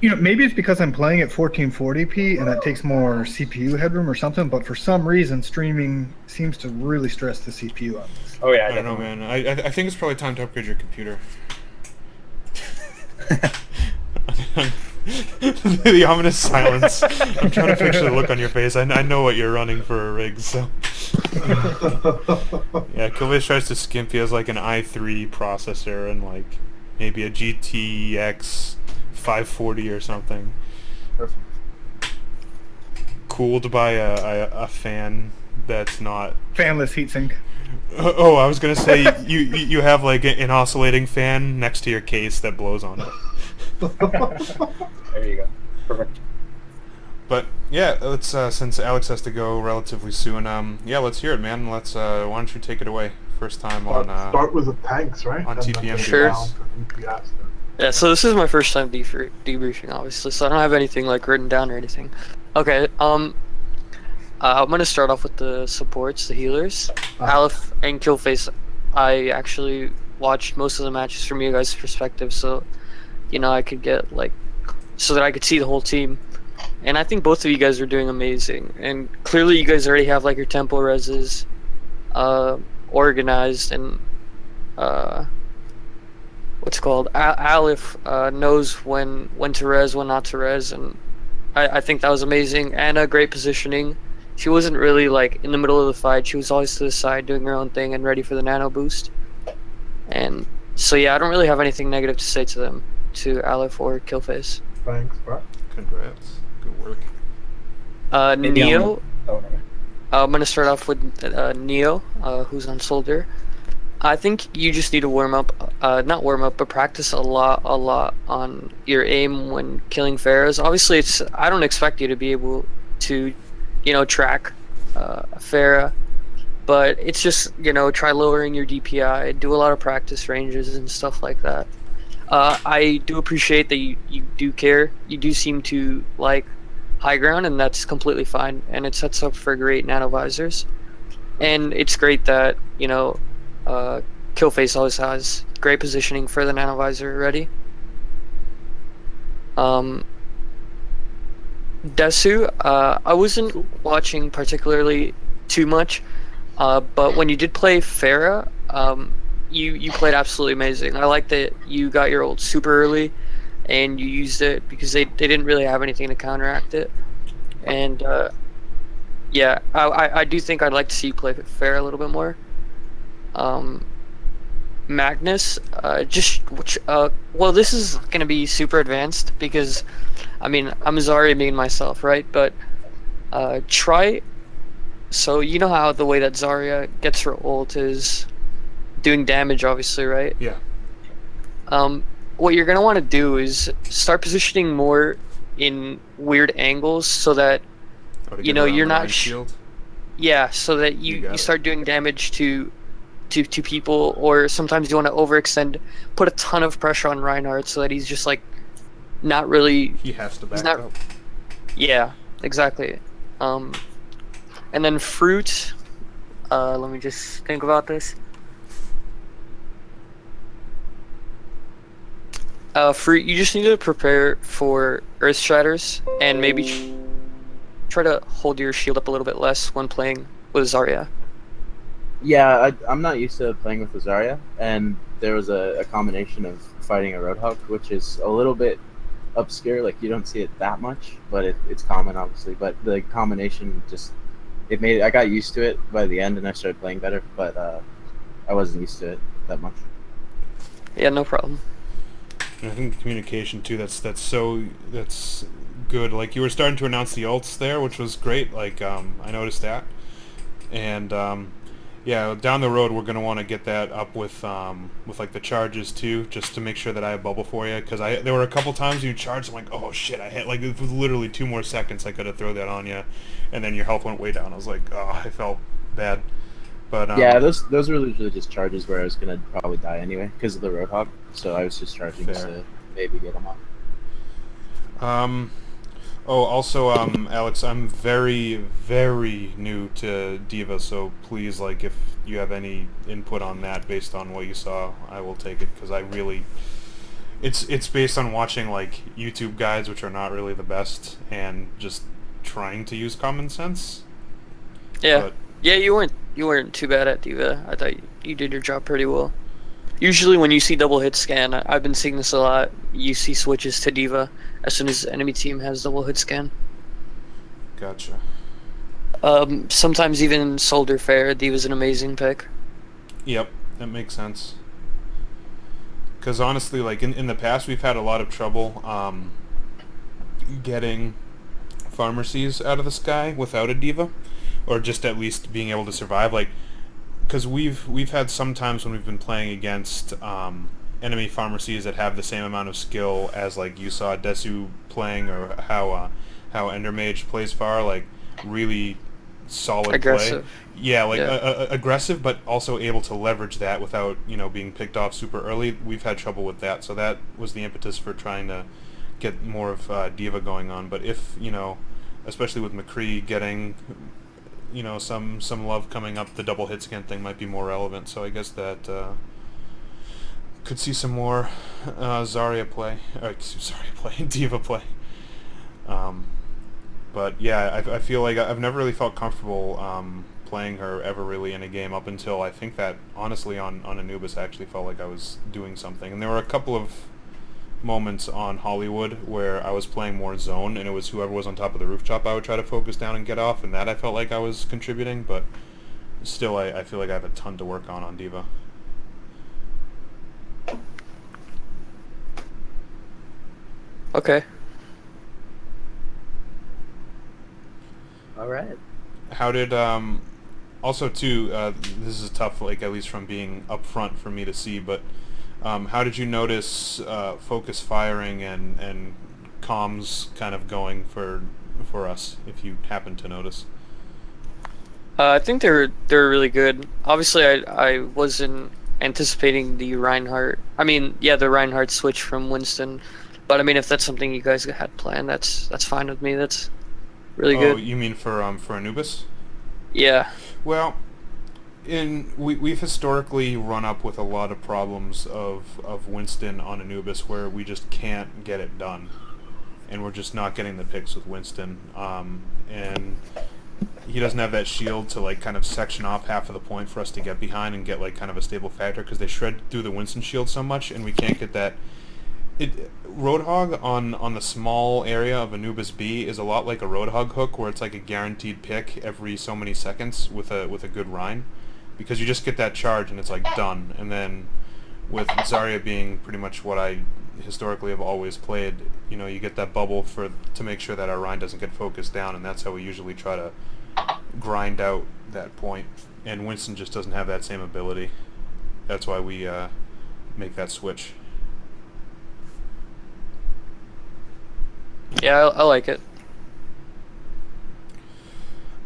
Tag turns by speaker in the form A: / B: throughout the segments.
A: Maybe it's because I'm playing at 1440p and that takes more CPU headroom or something, but for some reason, streaming seems to really stress the CPU on this.
B: Oh yeah,
C: I don't know,
B: definitely.
C: man. I think it's probably time to upgrade your computer. The ominous silence. I'm trying to picture the look on your face. I know what you're running for a rig, so. Yeah, Killbase tries to skimp. He has like an i3 processor and like maybe a GTX 540 or something.
B: Perfect.
C: Cool to buy a fan that's not.
A: Fanless heatsink.
C: Oh, I was gonna say you have like an oscillating fan next to your case that blows on it.
B: There you go. Perfect.
C: But yeah, let's since Alex has to go relatively soon. Yeah, let's hear it, man. Let's why don't you take it away? First time on
D: Start with the tanks, right?
C: on
D: And then
C: TPM
D: go
E: Sure.
D: down to DPS.
E: Yeah, so this is my first time debriefing, obviously, so I don't have anything like written down or anything. Okay, I'm gonna start off with the supports, the healers. Aleph and Killface, I actually watched most of the matches from you guys' perspective, so I could get like, so that I could see the whole team. And I think both of you guys are doing amazing. And clearly, you guys already have like your tempo reses, organized, and what's it called? Aleph knows when to res, when not to res, and I think that was amazing and a great positioning. She wasn't really like in the middle of the fight. She was always to the side doing her own thing and ready for the nano boost. And so yeah, I don't really have anything negative to say to them, to Aleph or Killface.
D: Thanks, bro.
C: Congrats, good work.
B: Maybe
E: Neo,
B: Oh, never mind.
E: I'm gonna start off with Neo, who's on Soldier. I think you just need to warm up, not warm up, but practice a lot on your aim when killing Pharaohs. Obviously, I don't expect you to be able to, track a Pharaoh, but it's just, try lowering your DPI, do a lot of practice ranges and stuff like that. I do appreciate that you do care. You do seem to like high ground, and that's completely fine, and it sets up for great nanovisors. And it's great that, Killface always has great positioning for the nanovisor ready. Desu, I wasn't watching particularly too much, but when you did play Farah, you played absolutely amazing. I like that you got your ult super early, and you used it because they didn't really have anything to counteract it. And yeah, I do think I'd like to see you play Farah a little bit more. Magnus, well, this is gonna be super advanced because, I mean, I'm Zarya being myself, right? But try. So you know how the way that Zarya gets her ult is doing damage, obviously, right?
C: Yeah.
E: What you're gonna want to do is start positioning more in weird angles so that
C: Oh, to get around
E: you're
C: the
E: not.
C: line shield.
E: Yeah, so that
C: You
E: you
C: got it.
E: start doing damage to people, or sometimes you want to overextend, put a ton of pressure on Reinhardt so that he's just like not really.
C: He has to
E: He's
C: back
E: not.
C: up.
E: Yeah, exactly. And then Fruit. Let me just think about this. Fruit, you just need to prepare for Earth Shatters and maybe try to hold your shield up a little bit less when playing with Zarya.
F: Yeah, I'm not used to playing with Zarya, and there was a combination of fighting a Roadhog, which is a little bit obscure. Like, you don't see it that much, but it's common, obviously. But the combination just, I got used to it by the end, and I started playing better, but I wasn't used to it that much.
E: Yeah, no problem.
C: And I think the communication too. That's good. Like, you were starting to announce the ults there, which was great. Like, I noticed that, and yeah, down the road we're gonna want to get that up with like the charges too, just to make sure that I have bubble for you. Because there were a couple times you charged, I'm like, oh shit, I hit, like, it was literally 2 more seconds I could have thrown that on you, and then your health went way down. I was like, oh, I felt bad. But
F: Yeah, those were literally just charges where I was gonna probably die anyway because of the Roadhog. So I was just charging
C: Fair.
F: to maybe get them on.
C: Oh, also, Alex, I'm very, very new to Diva, so please, like, if you have any input on that based on what you saw, I will take it, because I really, it's based on watching like YouTube guides, which are not really the best, and just trying to use common sense.
E: Yeah,
C: But
E: yeah, you weren't too bad at Diva. I thought you did your job pretty well. Usually when you see double hit scan, I've been seeing this a lot. You see switches to Diva as soon as the enemy team has double hit scan.
C: gotcha.
E: Sometimes even Soldier Fair, Diva's an amazing pick.
C: Yep, that makes sense. Because honestly, like in the past, we've had a lot of trouble getting pharmacies out of the sky without a diva, or just at least being able to survive. Like, because we've had some times when we've been playing against enemy pharmacies that have the same amount of skill as like you saw Desu playing, or how Endermage plays far, like really solid
E: Aggressive.
C: play. Yeah, like
E: Yeah.
C: aggressive, but also able to leverage that without being picked off super early. We've had trouble with that, so that was the impetus for trying to get more of diva going on. But if especially with McCree getting some love coming up, the double hit scan thing might be more relevant. So I guess that could see some more Zarya play, Diva play. But yeah, I feel like I've never really felt comfortable playing her ever really in a game up until I think that honestly on Anubis I actually felt like I was doing something. And there were a couple of moments on Hollywood where I was playing more zone, and it was whoever was on top of the rooftop I would try to focus down and get off, and that I felt like I was contributing, but still I feel like I have a ton to work on Diva.
E: Okay.
F: All right.
C: How did also too this is tough, like at least from being up front for me to see, but how did you notice focus firing and comms kind of going for us, if you happen to notice?
E: I think they're really good. Obviously, I wasn't anticipating the Reinhardt. I mean, yeah, the Reinhardt switch from Winston, but I mean, if that's something you guys had planned, that's fine with me. That's really
C: Oh,
E: good.
C: you mean for Anubis?
E: Yeah.
C: Well, we've historically run up with a lot of problems of Winston on Anubis where we just can't get it done, and we're just not getting the picks with Winston. And he doesn't have that shield to like kind of section off half of the point for us to get behind and get like kind of a stable factor, because they shred through the Winston shield so much, and we can't get that. Roadhog on the small area of Anubis B is a lot like a Roadhog hook, where it's like a guaranteed pick every so many seconds with a good Rhine, because you just get that charge and it's like done. And then with Zarya being pretty much what I historically have always played, you get that bubble to make sure that our Rhine doesn't get focused down, and that's how we usually try to grind out that point. And Winston just doesn't have that same ability. That's why we make that switch.
E: Yeah, I like it.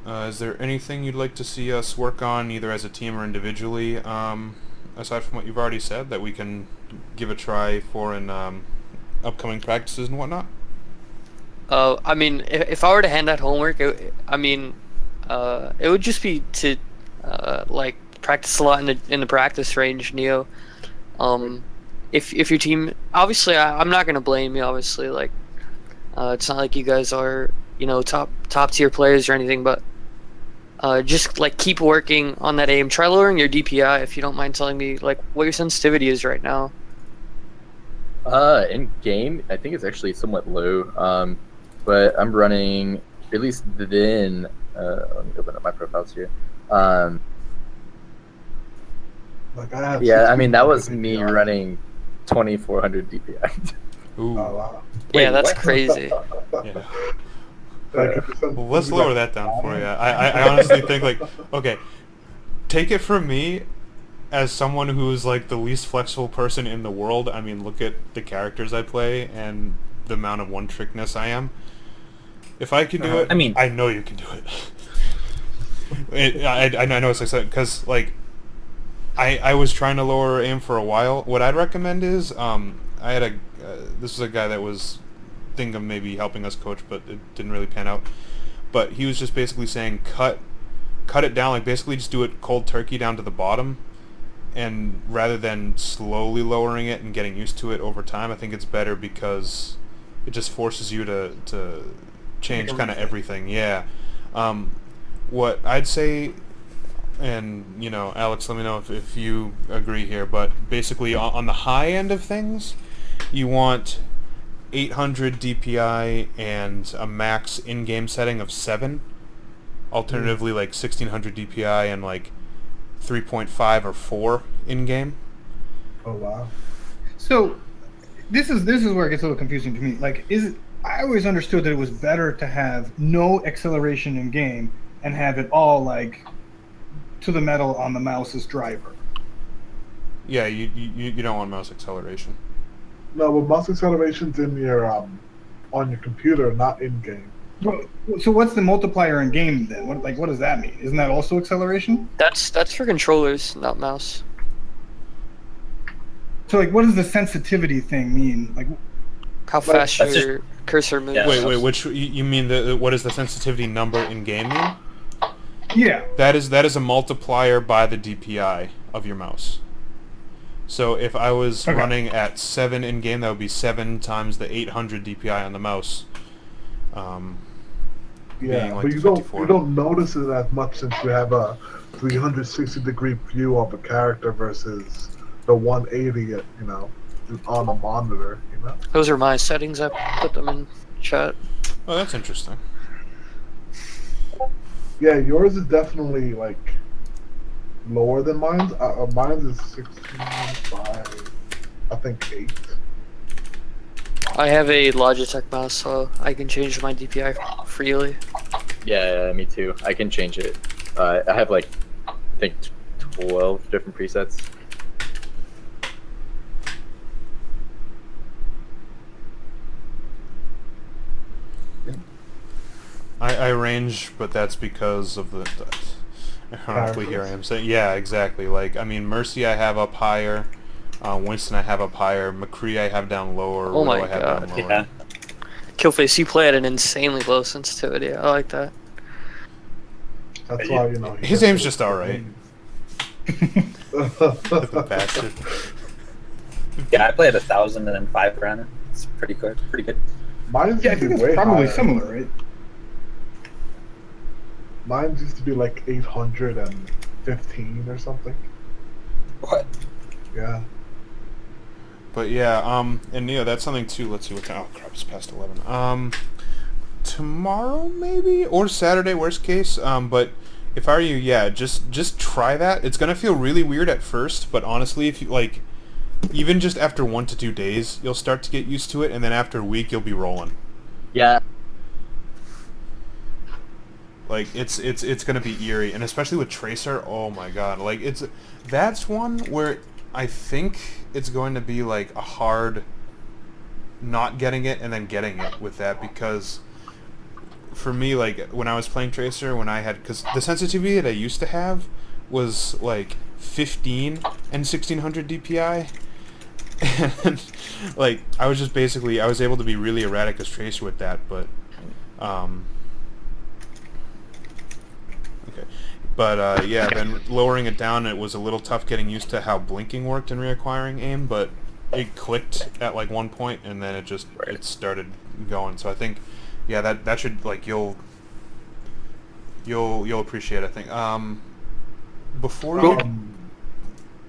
C: Is there anything you'd like to see us work on, either as a team or individually, aside from what you've already said, that we can give a try for in upcoming practices and whatnot?
E: I mean, if I were to hand out homework, it would just be to like practice a lot in the practice range, Neo. If your team, obviously, I'm not gonna blame you. Obviously, like it's not like you guys are top tier players or anything, but just like keep working on that aim. Try lowering your DPI if you don't mind telling me like what your sensitivity is right now.
G: In game, I think it's actually somewhat low. But I'm running, at least then, let me open up my profiles here.
D: Like I have
G: Yeah, I mean, that
D: 1600
G: was me
D: DPI.
G: running 2400 DPI.
C: Ooh.
D: Oh, wow.
E: Yeah, that's crazy.
C: Yeah.
D: Like,
C: Well, let's lower that down for you. I honestly think, like, okay, take it from me as someone who's like the least flexible person in the world. I mean, look at the characters I play and the amount of one-trickness I am. If I can do it,
H: I mean-
C: I know you can do it. I know it's like that, because like I was trying to lower aim for a while. What I'd recommend is I had this was a guy that was thinking of maybe helping us coach, but it didn't really pan out. But he was just basically saying cut it down, like basically just do it cold turkey down to the bottom, and rather than slowly lowering it and getting used to it over time, I think it's better because it just forces you to change kind of everything. Yeah. What I'd say, and Alex, let me know if you agree here, but basically on the high end of things, you want 800 DPI and a max in-game setting of 7. Alternatively, like 1600 DPI and like 3.5 or 4 in-game.
D: Oh wow.
A: So this is where it gets a little confusing to me. Like, I always understood that it was better to have no acceleration in game and have it all like to the metal on the mouse's driver.
C: Yeah, you don't want mouse acceleration.
D: No, but mouse acceleration's in your on your computer, not in game.
A: So what's the multiplier in game then? What does that mean? Isn't that also acceleration?
E: That's for controllers, not mouse.
A: So like, what does the sensitivity thing mean? Like,
E: How fast
B: that's
E: your cursor moves.
B: Yeah.
C: Wait, which you mean what is the sensitivity number in game mean?
A: yeah.
C: That is a multiplier by the DPI of your mouse. So if I was
A: Okay.
C: running at 7 in game, that would be 7 times the 800 DPI on the mouse.
D: Yeah,
C: being like
D: but
C: the
D: you
C: 54.
D: don't notice it as much since you have a 360-degree view of a character versus the 180, on the monitor.
E: Those are my settings. I put them in chat.
C: Oh, that's interesting.
D: Yeah, yours is definitely like lower than mine's. Mine's is 16.5, I think 8.
E: I have a Logitech mouse, so I can change my DPI freely.
G: Yeah, me too. I can change it. I have like, I think 12 different presets.
C: I range, but that's because of the ironically here I am saying, yeah, exactly. Like, I mean, Mercy I have up higher, Winston I have up higher, McCree I have down lower,
E: Oh my
C: Riddle I have
E: God.
C: down lower.
B: Yeah.
E: Killface, you play at an insanely low sensitivity. I like that.
D: That's why he
C: His
D: gets
C: aim's
D: those
C: just alright.
D: wins.
C: Bastard.
B: Yeah, I play at 1,000 and then 5 grand. It's pretty good. Pretty good.
D: Mine's
A: Yeah, I think
D: usually
A: it's
D: way
A: probably
D: higher.
A: similar, right?
D: Mine used to be like 815 or something.
B: What?
D: Yeah.
C: But yeah, and that's something too. Let's see what time. Oh crap, it's past 11. Tomorrow maybe or Saturday, worst case. But if I were you, yeah, just try that. It's gonna feel really weird at first, but honestly, if you like, even just after 1 to 2 days, you'll start to get used to it, and then after a week, you'll be rolling.
G: Yeah.
C: Like it's gonna be eerie, and especially with Tracer. Oh my god, like that's one where I think it's going to be like a hard not getting it and then getting it with that, because for me, like when I was playing Tracer, because the sensitivity that I used to have was like 15 and 1600 DPI, and like I was able to be really erratic as Tracer with that, but okay. But yeah, then lowering it down, it was a little tough getting used to how blinking worked in reacquiring aim, but it clicked at like one point, and then it started going. So I think, yeah, that should, like, you'll appreciate it, I think. Before you,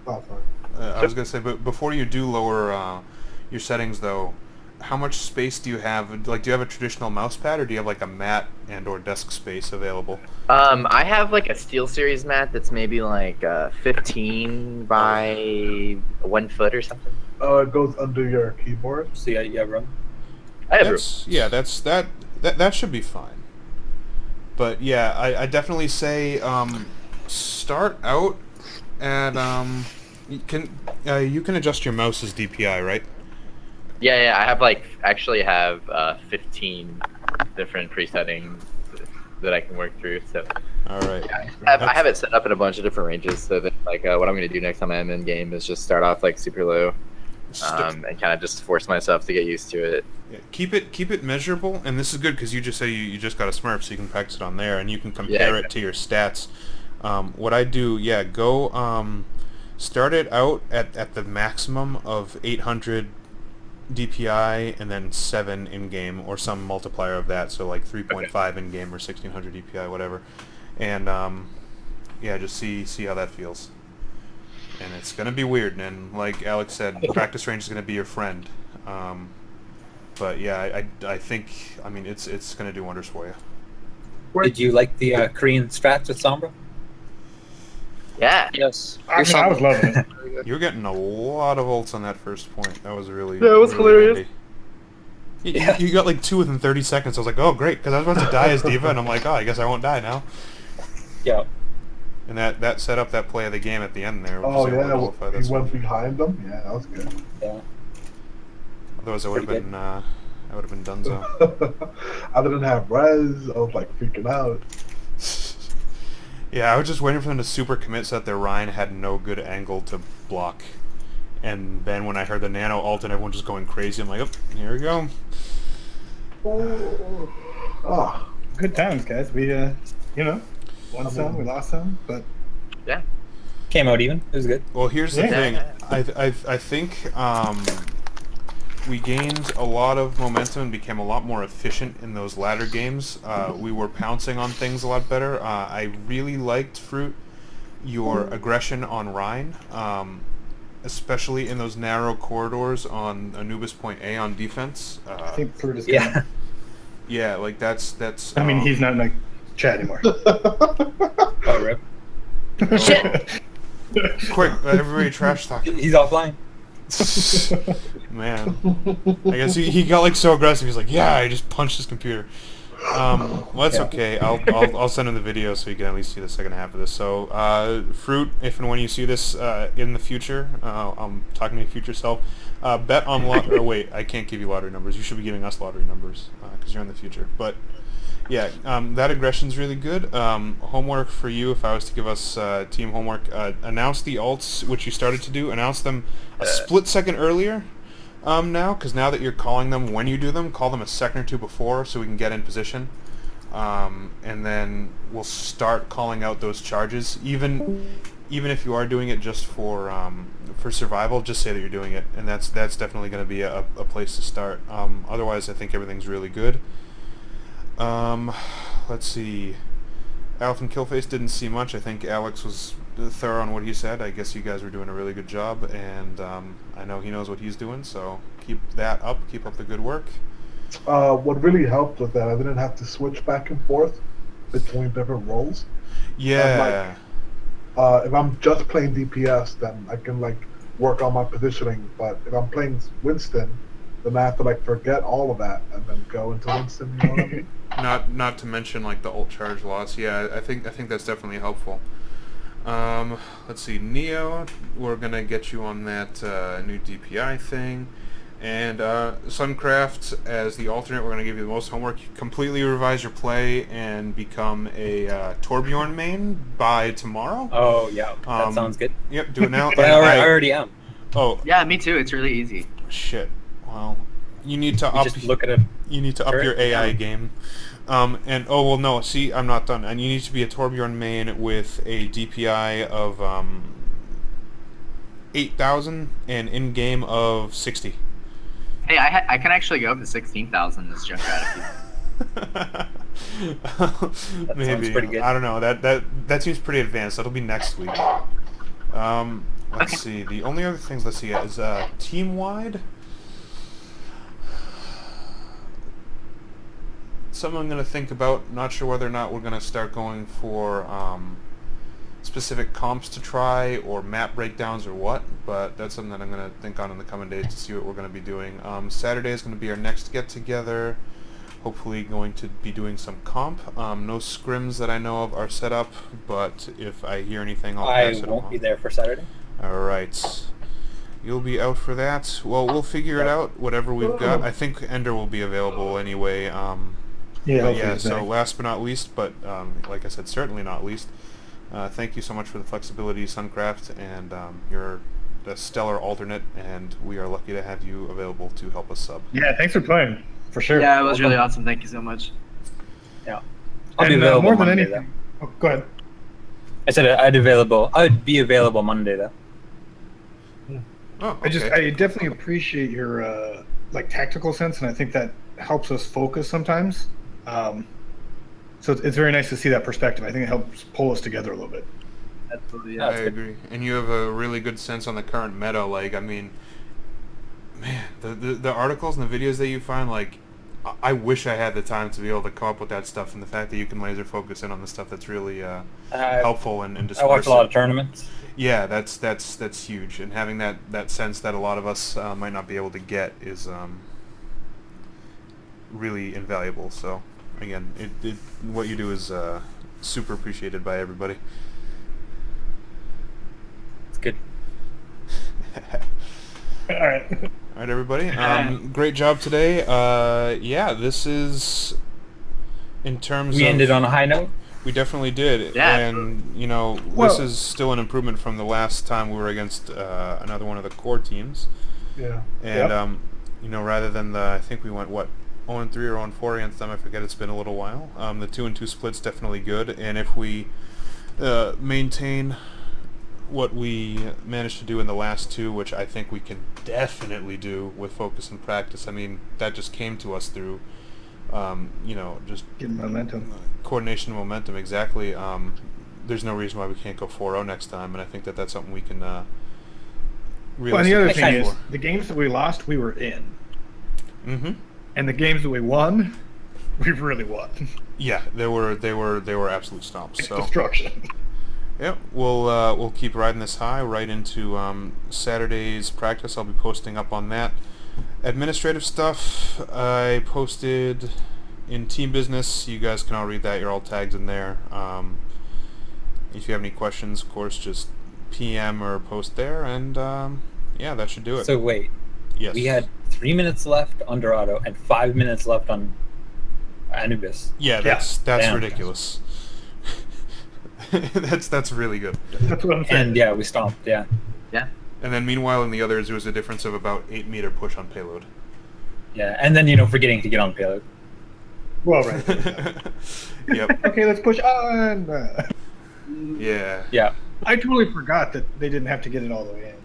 D: Oh, sorry.
C: I was gonna say, but before you do lower your settings, though, how much space do you have? Like, do you have a traditional mouse pad, or do you have like a mat and/or desk space available?
H: I have like a SteelSeries mat that's maybe like 15 by 1 foot or something.
D: Oh, it goes under your keyboard.
B: So yeah, you have room.
H: I have room.
C: That should be fine. But yeah, I definitely say start out at you can adjust your mouse's DPI, right?
H: Yeah, I have actually have 15 different presettings that I can work through. So
C: All right.
H: I have it set up in a bunch of different ranges, so that what I'm going to do next time I'm in game is just start off like super low, and kind of just force myself to get used to it.
C: Yeah, keep it measurable, and this is good because you just say you just got a Smurf, so you can practice it on there, and you can compare it to your stats. What I do, yeah, go started out at the maximum of 800 DPI and then 7 in-game or some multiplier of that, so like 3.5 in-game or 1600 DPI, whatever. And yeah, just see how that feels. And it's going to be weird, and like Alex said, practice range is going to be your friend. But yeah, I think, I mean, it's going to do wonders for you.
B: Did you like the Korean strats with Sombra?
H: Yeah.
E: Yes.
A: I mean, I was loving it.
C: You were getting a lot of ults on that first point. That was really
H: Yeah, it was
C: really
H: hilarious.
C: handy. You got like 2 within 30 seconds. I was like, oh great, because I was about to die as D.Va, and I'm like, oh, I guess I won't die now.
B: Yeah.
C: And that set up that play of the game at the end there.
D: Oh
C: was able to
D: yeah,
C: nullify
D: he
C: this
D: went
C: one.
D: behind them. Yeah, that was good.
B: Yeah.
C: Otherwise, I would have
B: Pretty
C: been donezo.
D: I didn't have res. I was like freaking out.
C: Yeah, I was just waiting for them to super commit so that their Rhine had no good angle to block. And then when I heard the nano ult and everyone just going crazy, I'm like, oh, here we go.
D: Oh,
A: Good times, guys. We, won some, we lost some, but
B: Came out even. It was good.
C: Well, here's the
A: Yeah.
C: thing. I think we gained a lot of momentum and became a lot more efficient in those latter games. We were pouncing on things a lot better. I really liked, Fruit, your aggression on Rhine, especially in those narrow corridors on Anubis Point A on defense.
A: I think Fruit is
B: Yeah.
C: Yeah, like that's.
A: I mean, he's not in the chat anymore.
B: Oh, rip.
C: quick. Everybody trash talk.
B: He's offline.
C: Man, I guess he got like so aggressive. He's like, yeah, I just punched his computer. Well, that's okay. I'll send him the video so you can at least see the second half of this. So, Fruit, if and when you see this in the future, I'm talking to your future self. Bet on or wait, I can't give you lottery numbers. You should be giving us lottery numbers because you're in the future. But yeah, that aggression's really good. Homework for you, if I was to give us team homework, announce the ults, which you started to do. Announce them a split second earlier now, because now that you're calling them when you do them, call them a second or two before so we can get in position. And then we'll start calling out those charges. Even if you are doing it just for survival, just say that you're doing it, and that's definitely going to be a place to start. Otherwise, I think everything's really good. Let's see. Alf and Killface didn't see much. I think Alex was thorough on what he said. I guess you guys were doing a really good job, and I know he knows what he's doing, so keep that up. Keep up the good work.
D: what really helped was that I didn't have to switch back and forth between different roles.
C: Yeah.
D: If I'm just playing DPS, then I can like work on my positioning. But if I'm playing Winston, then I have to like forget all of that and then go into Winston. You know what I mean?
C: Not to mention like the ult charge loss. Yeah, I think that's definitely helpful. Let's see, Neo, we're gonna get you on that new DPI thing, and Suncraft as the alternate. We're gonna give you the most homework. Completely revise your play and become a Torbjorn main by tomorrow.
B: Oh yeah, that sounds good.
C: Yep, do it now.
B: But I already am.
C: Oh
I: Yeah, me too. It's really easy.
C: shit. Well, you need to
B: You
C: up.
B: just look at it.
C: You need to up your AI game. And oh well, no. See, I'm not done. And you need to be a Torbjorn main with a DPI of 8,000 and in game of 60.
I: Hey, I can actually go up to 16,000 this Junkrat.
C: Maybe.
B: sounds pretty good.
C: I don't know. That seems pretty advanced. That'll be next week. Let's see. The only other things let's see is team wide. Something I'm going to think about. Not sure whether or not we're going to start going for specific comps to try or map breakdowns or what, but that's something that I'm going to think on in the coming days to see what we're going to be doing. Saturday is going to be our next get-together. Hopefully going to be doing some comp. No scrims that I know of are set up, but if I hear anything, I'll pass it
B: I
C: along.
B: won't be there for Saturday.
C: Alright. You'll be out for that. Well, we'll figure it out, whatever we've got. I think Ender will be available anyway.
A: Yeah,
C: So last but not least, but like I said, certainly not least, thank you so much for the flexibility, Suncraft, and you're the stellar alternate, and we are lucky to have you available to help us sub.
A: Yeah, thanks for playing, for sure.
I: Yeah, it was really awesome. Thank you so much.
B: Yeah. I'll be
A: And
B: available
A: more than
B: Monday,
A: anything. Oh, go ahead.
B: though. I said I'd be available Monday though.
C: Oh,
A: I
C: okay.
A: definitely appreciate your like tactical sense, and I think that helps us focus sometimes. So it's very nice to see that perspective. I think it helps pull us together a little bit.
H: Absolutely.
C: I
H: Yeah.
C: agree. And you have a really good sense on the current meta. Like, I mean, man, the articles and the videos that you find, like, I wish I had the time to be able to come up with that stuff, and the fact that you can laser focus in on the stuff that's really helpful and
B: I
C: disperse
B: watch a lot
C: it.
B: of tournaments.
C: Yeah, that's huge, and having that sense that a lot of us might not be able to get is really invaluable. So again, what you do is super appreciated by everybody.
B: It's good.
A: All right.
C: All right, everybody. Great job today. Yeah, this is in terms
B: We
C: of
B: ended on a high note.
C: we definitely did,
H: Yeah.
C: and you know,
A: Well-
C: this is still an improvement from the last time we were against another one of the core teams.
D: Yeah.
C: And
A: Yep.
C: you know, rather than I think we went 0-3 or 0-4 against them. I forget. It's been a little while. The 2-2 split's definitely good, and if we maintain what we managed to do in the last two, which I think we can definitely do with focus and practice. I mean, that just came to us through, you know, just
A: Getting momentum.
C: coordination and momentum. Exactly. There's no reason why we can't go 4-0 next time, and I think that's something we can.
A: Well, and the other thing
B: kind
A: is,
B: of-
A: the games that we lost, we were in,
C: Mm-hmm.
A: and the games that we won, we really won.
C: Yeah, they were absolute stomps.
A: It's
C: So.
A: destruction.
C: Yep, we'll keep riding this high right into Saturday's practice. I'll be posting up on that. Administrative stuff I posted in Team Business. You guys can all read that. You're all tagged in there. If you have any questions, of course, just PM or post there, and yeah, that should do it.
B: So wait,
C: yes,
B: we had 3 minutes left on Dorado and 5 minutes left on Anubis.
C: Yeah, that's
B: Damn.
C: ridiculous. that's really good.
A: That's what I'm saying.
B: And yeah, we stomped. Yeah.
H: Yeah.
C: And then meanwhile, in the others, there was a difference of about 8 meter push on payload.
B: Yeah. And then forgetting to get on payload.
A: Well, right.
C: Yep.
A: Okay, let's push on.
C: Yeah.
B: Yeah.
A: I totally forgot that they didn't have to get it all the way in.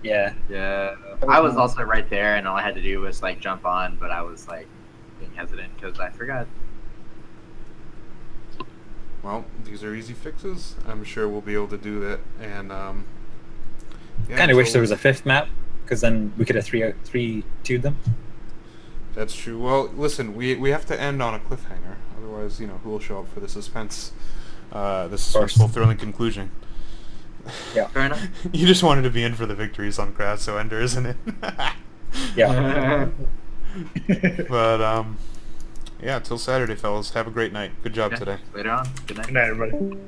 B: Yeah.
H: Yeah. I was also right there, and all I had to do was like jump on, but I was like being hesitant because I forgot.
C: Well, these are easy fixes. I'm sure we'll be able to do that. And yeah,
B: Kind of wish
C: so
B: there was a fifth map, because then we could have 3-2'd them.
C: That's true. Well, listen, we have to end on a cliffhanger. Otherwise, who will show up for the suspense? The suspenseful, thrilling conclusion.
B: Yeah.
H: Fair enough.
C: You just wanted to be in for the victories on Grasso Ender, isn't it?
B: Yeah.
C: But yeah, till Saturday, fellas. Have a great night. Good job
H: Yeah.
C: today.
H: Later on. Good night.
A: Good night, everybody.